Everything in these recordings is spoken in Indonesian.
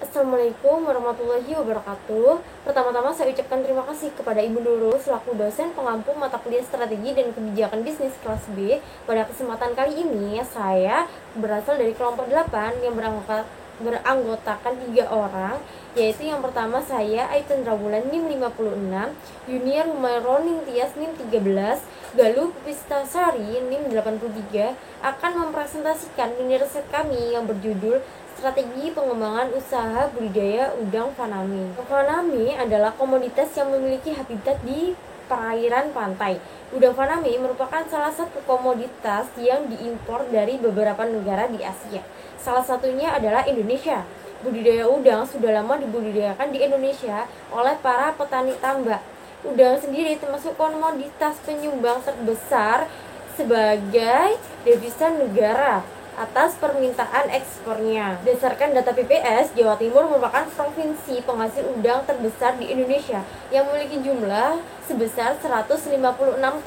Assalamualaikum warahmatullahi wabarakatuh. Pertama-tama saya ucapkan terima kasih kepada Ibu Nurul selaku dosen pengampu mata kuliah strategi dan kebijakan bisnis kelas B. Pada kesempatan kali ini saya berasal dari kelompok 8 yang beranggotakan 3 orang, yaitu yang pertama saya Aitun Rawulan NIM 56, Junior Humayroning Tias NIM 13, Galuh Puspitasari NIM 83 akan mempresentasikan mini riset kami yang berjudul Strategi Pengembangan Usaha Budidaya Udang Faname. Faname adalah komoditas yang memiliki habitat di perairan pantai. Udang faname merupakan salah satu komoditas yang diimpor dari beberapa negara di Asia. Salah satunya adalah Indonesia. Budidaya udang sudah lama dibudidayakan di Indonesia oleh para petani tambak. Udang sendiri termasuk komoditas penyumbang terbesar sebagai devisa negara atas permintaan ekspornya. Berdasarkan data BPS, Jawa Timur merupakan provinsi penghasil udang terbesar di Indonesia yang memiliki jumlah sebesar 156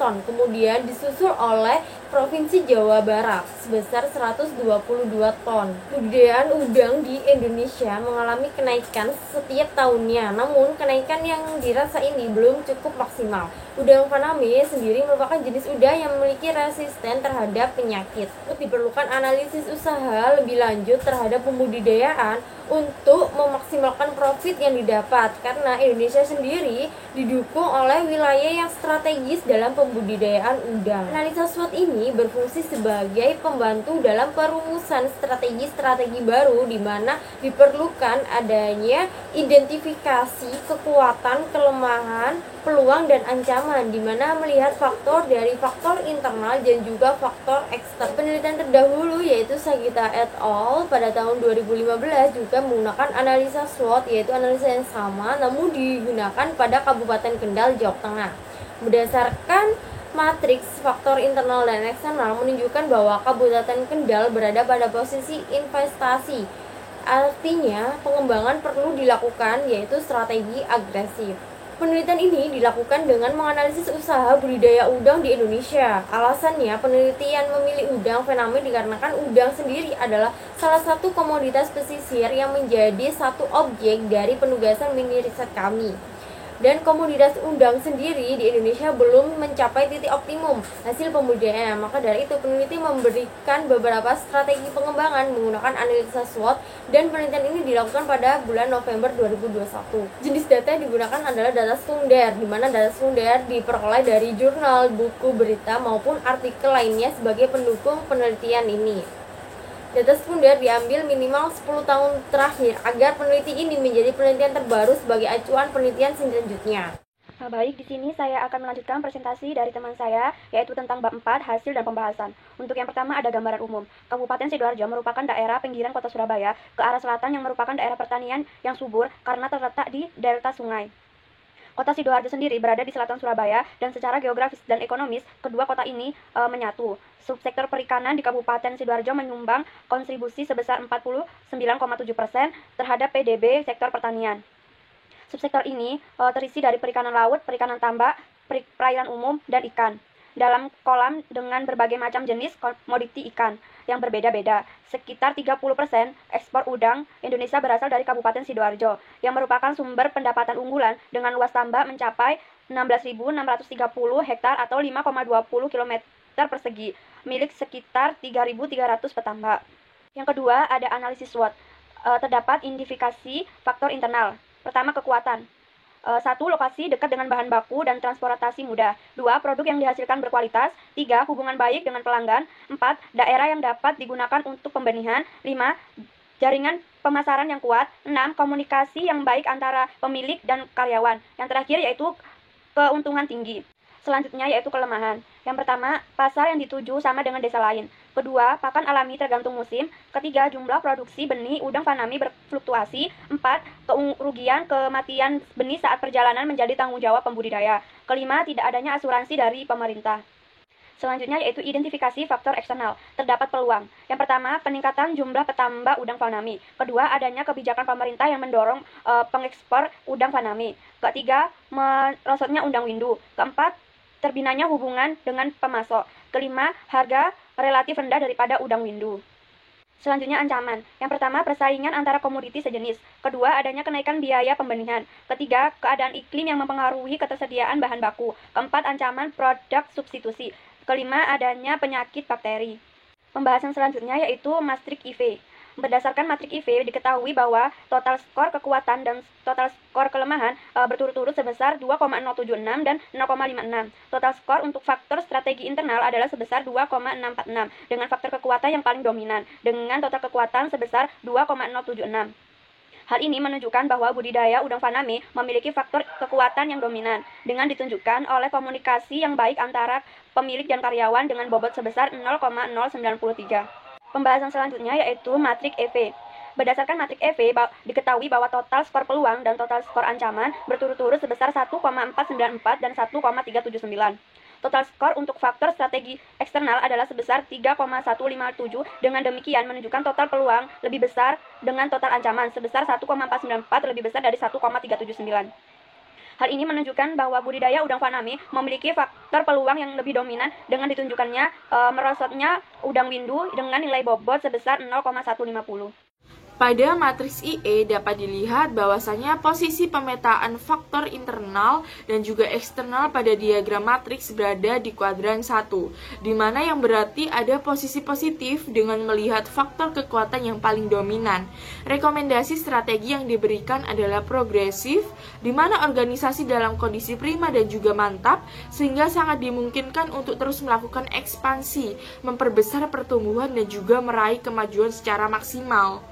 ton. Kemudian disusul oleh Provinsi Jawa Barat sebesar 122 ton. Budidaya udang di Indonesia mengalami kenaikan setiap tahunnya, namun kenaikan yang dirasa ini belum cukup maksimal. Udang faname sendiri merupakan jenis udang yang memiliki resisten terhadap penyakit. Diperlukan analisis usaha lebih lanjut terhadap pembudidayaan untuk memaksimalkan profit yang didapat, karena Indonesia sendiri didukung oleh wilayah yang strategis dalam pembudidayaan udang. Analisa SWOT ini berfungsi sebagai pembantu dalam perumusan strategi-strategi baru, di mana diperlukan adanya identifikasi kekuatan, kelemahan, peluang dan ancaman, di mana melihat faktor dari faktor internal dan juga faktor eksternal. Penelitian terdahulu yaitu Sagita et al. Pada tahun 2015 juga menggunakan analisa SWOT, yaitu analisa yang sama namun digunakan pada Kabupaten Kendal, Jawa Tengah. Berdasarkan matriks faktor internal dan eksternal menunjukkan bahwa Kabupaten Kendal berada pada posisi investasi. Artinya, pengembangan perlu dilakukan yaitu strategi agresif. Penelitian ini dilakukan dengan menganalisis usaha budidaya udang di Indonesia. Alasannya, penelitian memilih udang faname dikarenakan udang sendiri adalah salah satu komoditas pesisir yang menjadi satu objek dari penugasan mini riset kami. Dan komoditas udang sendiri di Indonesia belum mencapai titik optimum hasil pembudidayaan. Maka dari itu peneliti memberikan beberapa strategi pengembangan menggunakan analisa SWOT, dan penelitian ini dilakukan pada bulan November 2021. Jenis data yang digunakan adalah data sekunder, di mana data sekunder diperoleh dari jurnal, buku, berita maupun artikel lainnya sebagai pendukung penelitian ini. Data sekunder diambil minimal 10 tahun terakhir agar peneliti ini menjadi penelitian terbaru sebagai acuan penelitian selanjutnya. Baik, di sini saya akan melanjutkan presentasi dari teman saya, yaitu tentang bab 4, hasil dan pembahasan. Untuk yang pertama ada gambaran umum. Kabupaten Sidoarjo merupakan daerah pinggiran kota Surabaya ke arah selatan yang merupakan daerah pertanian yang subur karena terletak di delta sungai. Kota Sidoarjo sendiri berada di selatan Surabaya, dan secara geografis dan ekonomis kedua kota ini menyatu. Subsektor perikanan di Kabupaten Sidoarjo menyumbang kontribusi sebesar 49,7% terhadap PDB sektor pertanian. Subsektor ini terisi dari perikanan laut, perikanan tambak, perairan umum, dan ikan. Dalam kolam dengan berbagai macam jenis komoditi ikan yang berbeda-beda. Sekitar 30% ekspor udang Indonesia berasal dari Kabupaten Sidoarjo, yang merupakan sumber pendapatan unggulan dengan luas tambak mencapai 16.630 hektar atau 5,20 km persegi, milik sekitar 3.300 petambak. Yang kedua, ada analisis SWOT. Terdapat identifikasi faktor internal. Pertama, kekuatan. 1. Lokasi dekat dengan bahan baku dan transportasi mudah. 2. Produk yang dihasilkan berkualitas. 3. Hubungan baik dengan pelanggan. 4. Daerah yang dapat digunakan untuk pembenihan. 5. Jaringan pemasaran yang kuat. 6. Komunikasi yang baik antara pemilik dan karyawan. Yang terakhir yaitu keuntungan tinggi. Selanjutnya yaitu kelemahan. Yang pertama, pasar yang dituju sama dengan desa lain. Kedua, pakan alami tergantung musim. Ketiga, jumlah produksi benih udang faname berfluktuasi. 4. Kerugian kematian benih saat perjalanan menjadi tanggung jawab pembudidaya. Kelima, tidak adanya asuransi dari pemerintah. Selanjutnya yaitu identifikasi faktor eksternal. Terdapat peluang. Yang pertama, peningkatan jumlah petambak udang faname. Kedua, adanya kebijakan pemerintah yang mendorong pengekspor udang faname. Ketiga, merosotnya undang windu. Keempat, terbinanya hubungan dengan pemasok. Kelima, harga relatif rendah daripada udang windu. Selanjutnya ancaman. Yang pertama, persaingan antara komoditi sejenis. Kedua, adanya kenaikan biaya pembenihan. Ketiga, keadaan iklim yang mempengaruhi ketersediaan bahan baku. Keempat, ancaman produk substitusi. Kelima, adanya penyakit bakteri. Pembahasan selanjutnya yaitu matrik IV. Berdasarkan matrik IV diketahui bahwa total skor kekuatan dan total skor kelemahan berturut-turut sebesar 2,076 dan 0,56. Total skor untuk faktor strategi internal adalah sebesar 2,646 dengan faktor kekuatan yang paling dominan dengan total kekuatan sebesar 2,076. Hal ini menunjukkan bahwa budidaya udang faname memiliki faktor kekuatan yang dominan dengan ditunjukkan oleh komunikasi yang baik antara pemilik dan karyawan dengan bobot sebesar 0,093. Pembahasan selanjutnya yaitu matrik EV. Berdasarkan matrik EV, diketahui bahwa total skor peluang dan total skor ancaman berturut-turut sebesar 1,494 dan 1,379. Total skor untuk faktor strategi eksternal adalah sebesar 3,157. Dengan demikian menunjukkan total peluang lebih besar dengan total ancaman sebesar 1,494 lebih besar dari 1,379. Hal ini menunjukkan bahwa budidaya udang faname memiliki faktor peluang yang lebih dominan dengan ditunjukkannya merosotnya udang windu dengan nilai bobot sebesar 0,150. Pada matriks IE dapat dilihat bahwasanya posisi pemetaan faktor internal dan juga eksternal pada diagram matriks berada di kuadran 1, di mana yang berarti ada posisi positif dengan melihat faktor kekuatan yang paling dominan. Rekomendasi strategi yang diberikan adalah progresif, di mana organisasi dalam kondisi prima dan juga mantap, sehingga sangat dimungkinkan untuk terus melakukan ekspansi, memperbesar pertumbuhan dan juga meraih kemajuan secara maksimal.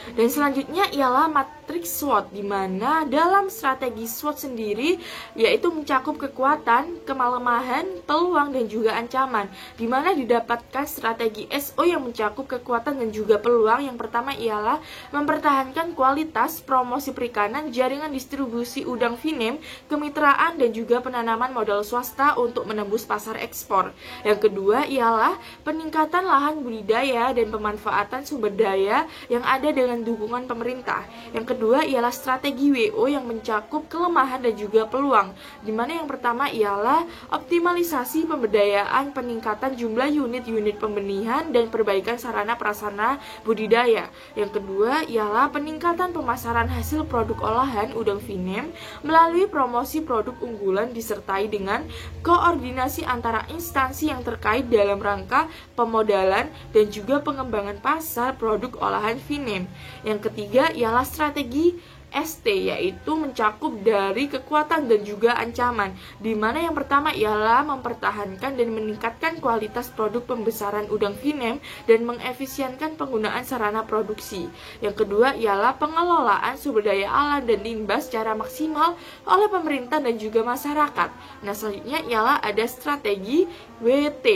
Dan selanjutnya ialah matriks SWOT, di mana dalam strategi SWOT sendiri yaitu mencakup kekuatan, kelemahan, peluang, dan juga ancaman, di mana didapatkan strategi SO yang mencakup kekuatan dan juga peluang. Yang pertama ialah mempertahankan kualitas, promosi perikanan, jaringan distribusi udang finem, kemitraan, dan juga penanaman modal swasta untuk menembus pasar ekspor. Yang kedua ialah peningkatan lahan budidaya dan pemanfaatan sumber daya yang ada dengan dukungan pemerintah. Yang kedua ialah strategi WO yang mencakup kelemahan dan juga peluang, di mana yang pertama ialah optimalisasi pemberdayaan, peningkatan jumlah unit-unit pembenihan dan perbaikan sarana prasarana budidaya. Yang kedua ialah peningkatan pemasaran hasil produk olahan udang finem melalui promosi produk unggulan disertai dengan koordinasi antara instansi yang terkait dalam rangka pemodalan dan juga pengembangan pasar produk olahan finem. Yang ketiga ialah strategi ST, yaitu mencakup dari kekuatan dan juga ancaman, di mana yang pertama ialah mempertahankan dan meningkatkan kualitas produk pembesaran udang finem dan mengefisienkan penggunaan sarana produksi. Yang kedua ialah pengelolaan sumber daya alam dan limbah secara maksimal oleh pemerintah dan juga masyarakat. Nah, selanjutnya ialah ada strategi WT,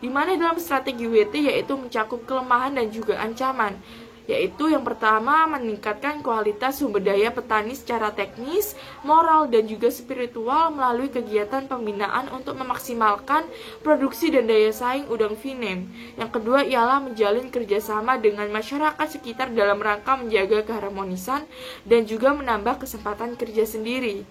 di mana dalam strategi WT yaitu mencakup kelemahan dan juga ancaman, yaitu yang pertama meningkatkan kualitas sumber daya petani secara teknis, moral, dan juga spiritual melalui kegiatan pembinaan untuk memaksimalkan produksi dan daya saing udang finem. Yang kedua ialah menjalin kerjasama dengan masyarakat sekitar dalam rangka menjaga keharmonisan dan juga menambah kesempatan kerja sendiri.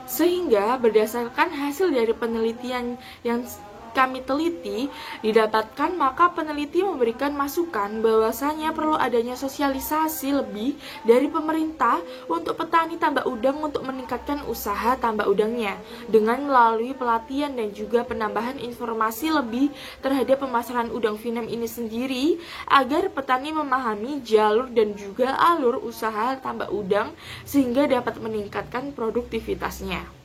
Sehingga berdasarkan hasil dari penelitian yang kami teliti didapatkan, maka peneliti memberikan masukan bahwasanya perlu adanya sosialisasi lebih dari pemerintah untuk petani tambak udang untuk meningkatkan usaha tambak udangnya dengan melalui pelatihan dan juga penambahan informasi lebih terhadap pemasaran udang finem ini sendiri, agar petani memahami jalur dan juga alur usaha tambak udang sehingga dapat meningkatkan produktivitasnya.